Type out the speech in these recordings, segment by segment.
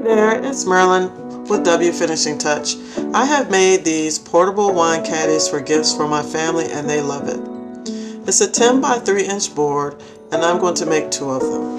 There, it's Marilyn with W Finishing Touch. I have made these portable wine caddies for gifts for my family and they love it. It's a 10 by 3-inch board and I'm going to make 2 of them.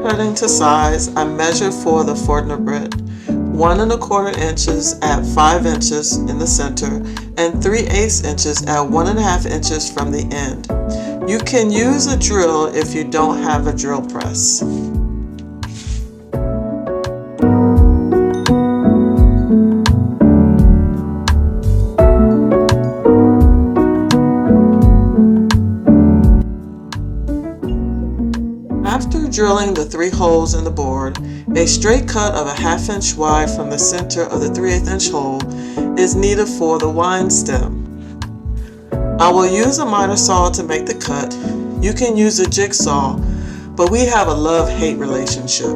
Cutting to size, I measured for the Fortner 1¼ inches at 5 inches in the center and 3/8 inches at 1½ inches from the end. You can use a drill if you don't have a drill press. After drilling the 3 holes in the board, a straight cut of a 1/2 inch wide from the center of the 3/8 inch hole is needed for the wine stem. I will use a miter saw to make the cut. You can use a jigsaw, but we have a love-hate relationship.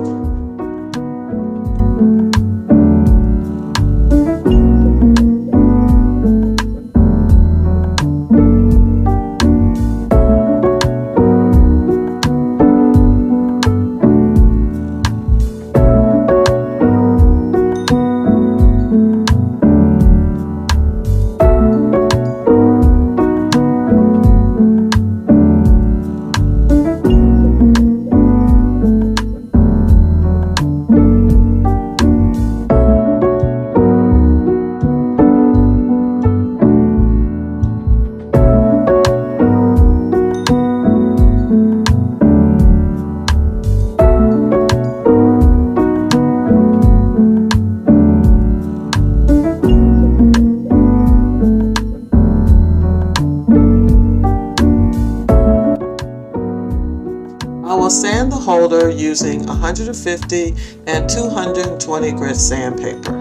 I will sand the holder using 150 and 220 grit sandpaper.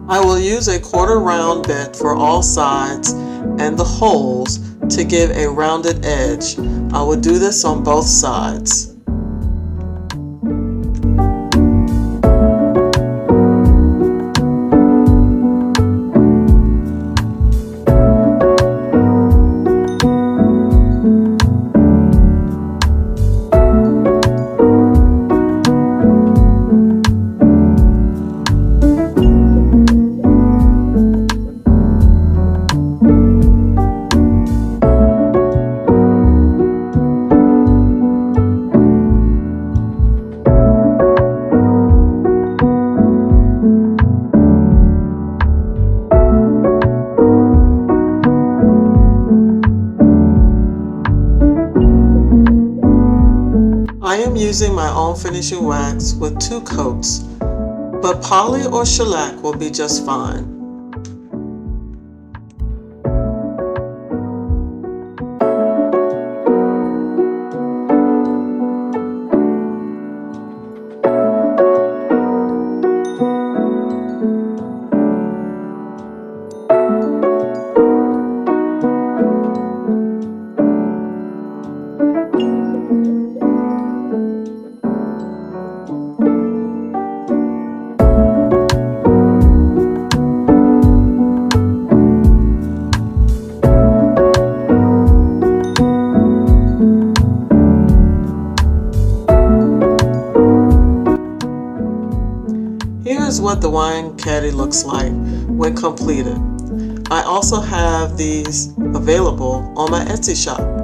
I will use a 1/4 round bit for all sides and the holes to give a rounded edge. I will do this on both sides. I am using my own finishing wax with 2 coats, but poly or shellac will be just fine. Here's what the wine caddy looks like when completed. I also have these available on my Etsy shop.